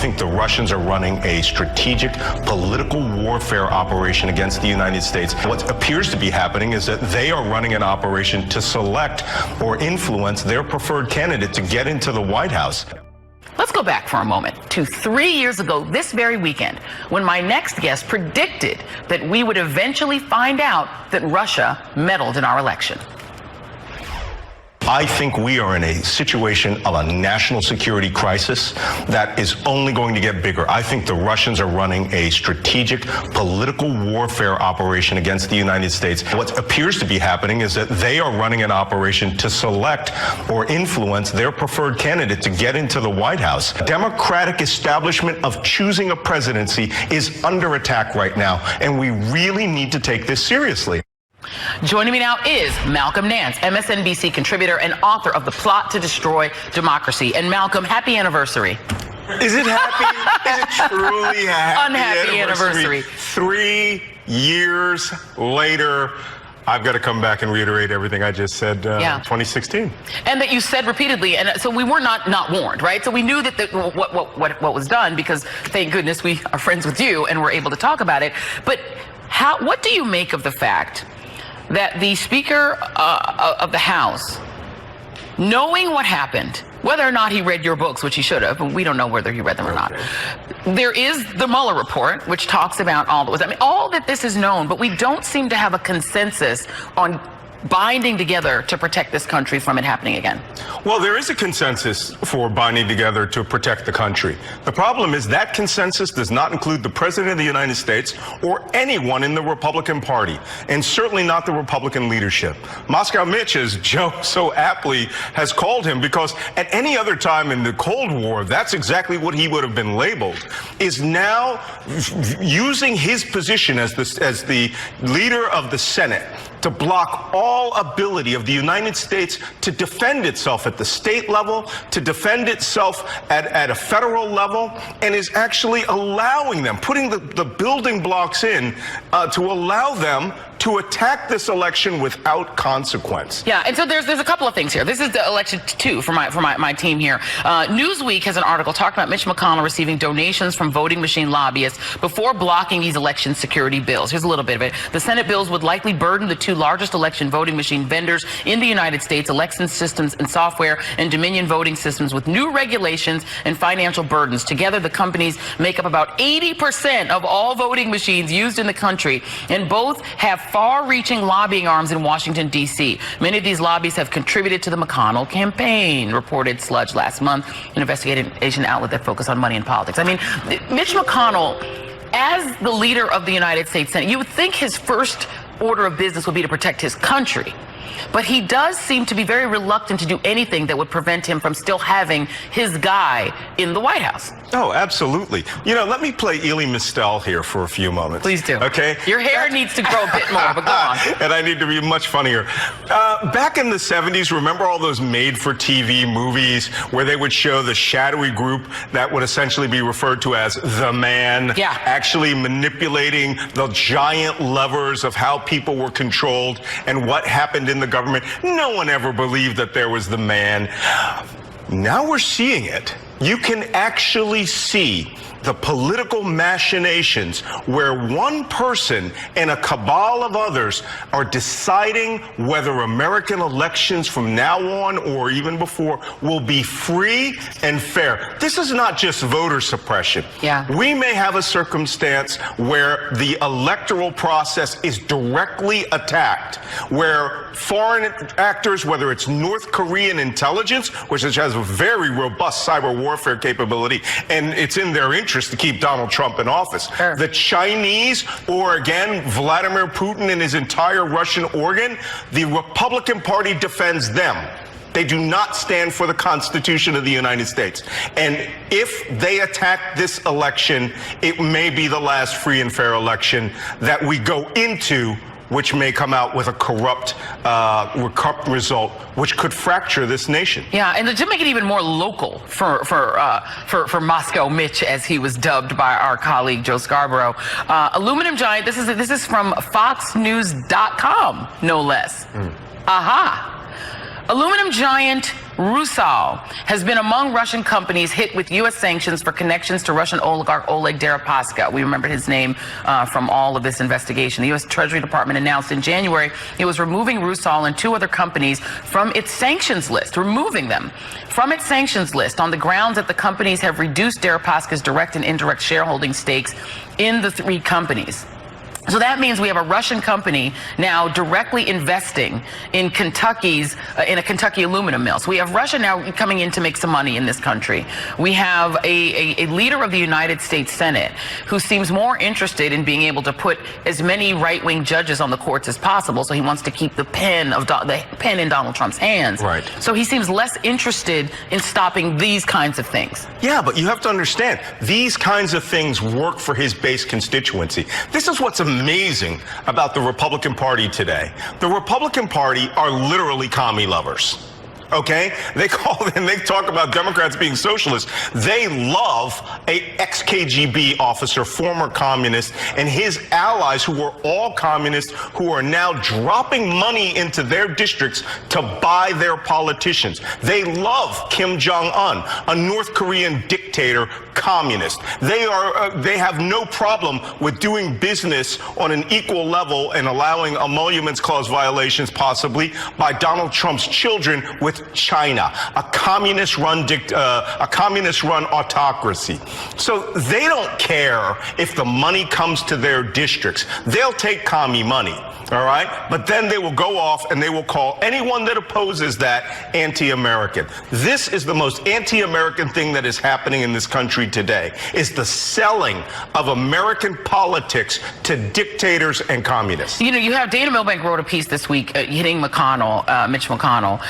think the Russians are running a strategic political warfare operation against the United States. What appears to be happening is that they are running an operation to select or influence their preferred candidate to get into the White House. Let's go back for a moment to 3 years ago this very weekend, when my next guest predicted that we would eventually find out that Russia meddled in our election. I think we are in a situation of a national security crisis that is only going to get bigger. I think the Russians are running a strategic political warfare operation against the United States. What appears to be happening is that they are running an operation to select or influence their preferred candidate to get into the White House. Democratic establishment of choosing a presidency is under attack right now, and we really need to take this seriously. Joining me now is Malcolm Nance, MSNBC contributor and author of The Plot to Destroy Democracy. And Malcolm, happy anniversary. Is it happy? Is it truly happy? Unhappy anniversary. 3 years later, I've got to come back and reiterate everything I just said in 2016. And that you said repeatedly, and so we were not warned, right? So we knew that what was done, because thank goodness we are friends with you and we're able to talk about it. But what do you make of the fact that the Speaker of the House, knowing what happened, whether or not he read your books, which he should have, we don't know whether he read them or not. There is the Mueller report, which talks about all that this is known, but we don't seem to have a consensus on binding together to protect this country from it happening again. Well, there is a consensus for binding together to protect the country. The problem is that consensus does not include the President of the United States or anyone in the Republican Party, and certainly not the Republican leadership. Moscow Mitch, as Joe so aptly has called him, because at any other time in the Cold War, that's exactly what he would have been labeled, is now using his position as the leader of the Senate to block all ability of the United States to defend itself at the state level, to defend itself at a federal level, and is actually allowing them, putting the building blocks in to allow them to attack this election without consequence. Yeah, and so there's a couple of things here. This is the election 2 for my team here. Newsweek has an article talking about Mitch McConnell receiving donations from voting machine lobbyists before blocking these election security bills. Here's a little bit of it. The Senate bills would likely burden the 2 largest election voting machine vendors in the United States, Election Systems and Software and Dominion Voting Systems, with new regulations and financial burdens. Together, the companies make up about 80% of all voting machines used in the country, and both have far-reaching lobbying arms in Washington, D.C. Many of these lobbies have contributed to the McConnell campaign, reported Sludge last month, an investigation outlet that focused on money and politics. I mean, Mitch McConnell, as the leader of the United States Senate, you would think his first order of business would be to protect his country. But he does seem to be very reluctant to do anything that would prevent him from still having his guy in the White House. Oh, absolutely. You know, let me play Elie Mystal here for a few moments. Please do. Okay? Your hair needs to grow a bit more, but go on. And I need to be much funnier. Back in the 70s, remember all those made-for-TV movies where they would show the shadowy group that would essentially be referred to as the man, actually manipulating the giant levers of how people were controlled and what happened in the government? No one ever believed that there was the man. Now we're seeing it. You can actually see the political machinations where one person and a cabal of others are deciding whether American elections from now on or even before will be free and fair. This is not just voter suppression. We may have a circumstance where the electoral process is directly attacked, where foreign actors, whether it's North Korean intelligence, which has a very robust cyber warfare capability, and it's in their interest to keep Donald Trump in office. The Chinese, or again, Vladimir Putin and his entire Russian organ, the Republican Party defends them. They do not stand for the Constitution of the United States. And if they attack this election, it may be the last free and fair election that we go into, which may come out with a corrupt result, which could fracture this nation. Yeah, and to make it even more local for Moscow Mitch, as he was dubbed by our colleague Joe Scarborough, aluminum giant. This is from FoxNews.com, no less. Aluminum giant Rusal has been among Russian companies hit with U.S. sanctions for connections to Russian oligarch Oleg Deripaska. We remember his name from all of this investigation. The U.S. Treasury Department announced in January it was removing Rusal and 2 other companies from its sanctions list, removing them from its sanctions list on the grounds that the companies have reduced Deripaska's direct and indirect shareholding stakes in the 3 companies. So that means we have a Russian company now directly investing in in a Kentucky aluminum mill. So we have Russia now coming in to make some money in this country. We have a leader of the United States Senate who seems more interested in being able to put as many right-wing judges on the courts as possible. So he wants to keep the pen in Donald Trump's hands. Right. So he seems less interested in stopping these kinds of things. Yeah, but you have to understand, these kinds of things work for his base constituency. This is what's amazing about the Republican Party today. The Republican Party are literally commie lovers. Okay? They talk about Democrats being socialists. They love a ex-KGB officer, former communist, and his allies who were all communists who are now dropping money into their districts to buy their politicians. They love Kim Jong-un, a North Korean dictator, communist. They have no problem with doing business on an equal level and allowing emoluments clause violations possibly by Donald Trump's children with China, a communist-run autocracy. So they don't care if the money comes to their districts. They'll take commie money, all right? But then they will go off and they will call anyone that opposes that anti-American. This is the most anti-American thing that is happening in this country today, is the selling of American politics to dictators and communists. You know, you have Dana Milbank wrote a piece this week hitting McConnell, Mitch McConnell,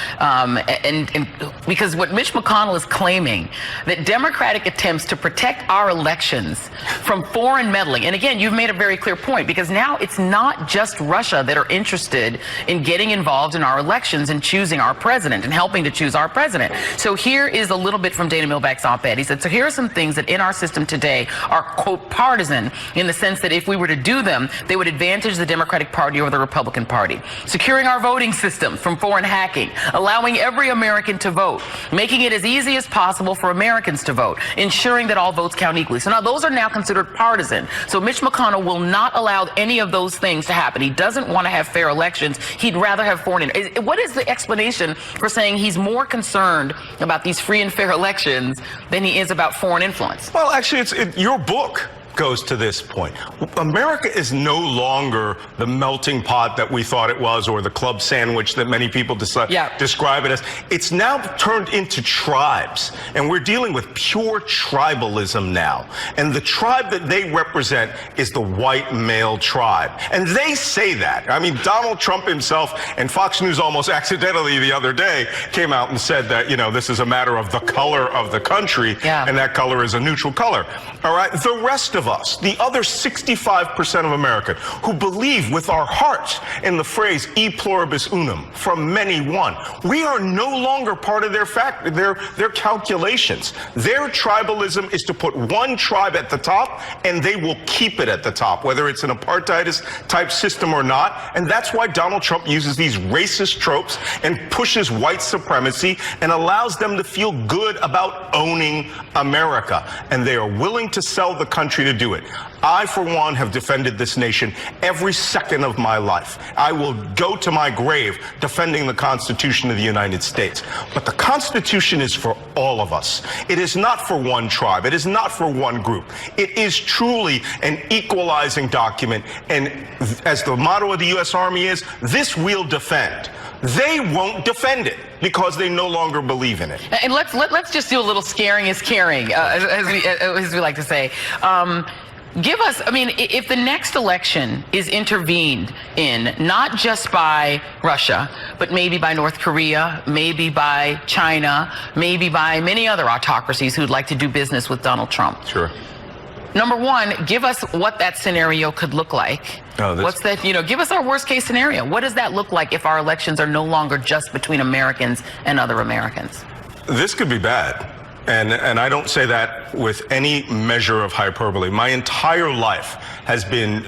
and because what Mitch McConnell is claiming, that Democratic attempts to protect our elections from foreign meddling, and again, you've made a very clear point, because now it's not just Russia that are interested in getting involved in our elections and choosing our president and helping to choose our president. So here is a little bit from Dana Milbank's op-ed. He said, so here are some things that in our system today are, quote, partisan, in the sense that if we were to do them, they would advantage the Democratic Party over the Republican Party. Securing our voting system from foreign hacking, allowing every American to vote, making it as easy as possible for Americans to vote, ensuring that all votes count equally. So now those are now considered partisan. So Mitch McConnell will not allow any of those things to happen. He doesn't want to have fair elections. He'd rather have foreign. What is the explanation for saying he's more concerned about these free and fair elections than he is about foreign influence? Well, actually, your book goes to this point. America is no longer the melting pot that we thought it was, or the club sandwich that many people describe it as. It's now turned into tribes, and we're dealing with pure tribalism now. And the tribe that they represent is the white male tribe. And they say that. I mean, Donald Trump himself, and Fox News almost accidentally the other day came out and said that, you know, this is a matter of the color of the country, and that color is a neutral color. All right? The rest of us, the other 65% of America who believe with our hearts in the phrase e pluribus unum, from many one, we are no longer part of their calculations. Their tribalism is to put one tribe at the top, and they will keep it at the top, whether it's an apartheid type system or not. And that's why Donald Trump uses these racist tropes and pushes white supremacy and allows them to feel good about owning America. And they are willing to sell the country to do it. I, for one, have defended this nation every second of my life. I will go to my grave defending the Constitution of the United States. But the Constitution is for all of us. It is not for one tribe. It is not for one group. It is truly an equalizing document. And as the motto of the U.S. Army is, this we'll defend. They won't defend it because they no longer believe in it. And let's just do a little scaring is caring, as we like to say. Give us, I mean, if the next election is intervened in, not just by Russia, but maybe by North Korea, maybe by China, maybe by many other autocracies who'd like to do business with Donald Trump. Sure. Number one, give us what that scenario could look like. What's that, give us our worst case scenario. What does that look like if our elections are no longer just between Americans and other Americans? This could be bad. And I don't say that with any measure of hyperbole. My entire life has been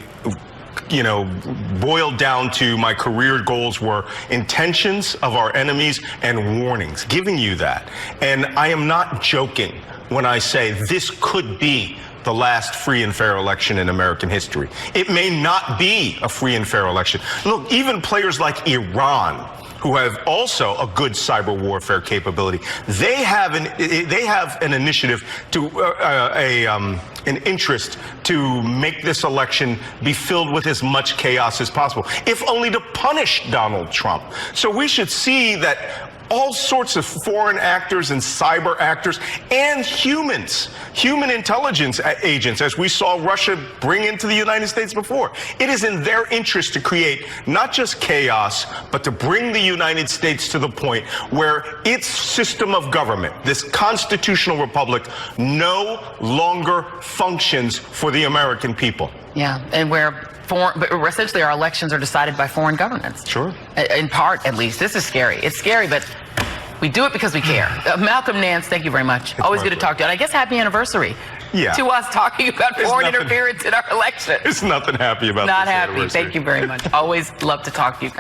boiled down to my career goals were intentions of our enemies and warnings, giving you that. And I am not joking when I say this could be the last free and fair election in American history. It may not be a free and fair election. Look, even players like Iran, who have also a good cyber warfare capability, they have an initiative to an interest to make this election be filled with as much chaos as possible, if only to punish Donald Trump. So we should see that all sorts of foreign actors and cyber actors and human intelligence agents, as we saw Russia bring into the United States before. It is in their interest to create not just chaos, but to bring the United States to the point where its system of government, this constitutional republic, no longer functions for the American people. Yeah, and where essentially our elections are decided by foreign governments. Sure. In part, at least. This is scary. It's scary, but we do it because we care. Malcolm Nance, thank you very much. It's always good to talk to you. And I guess happy anniversary to us talking about foreign interference in our election. There's nothing happy about this. Not happy. Thank you very much. Always love to talk to you.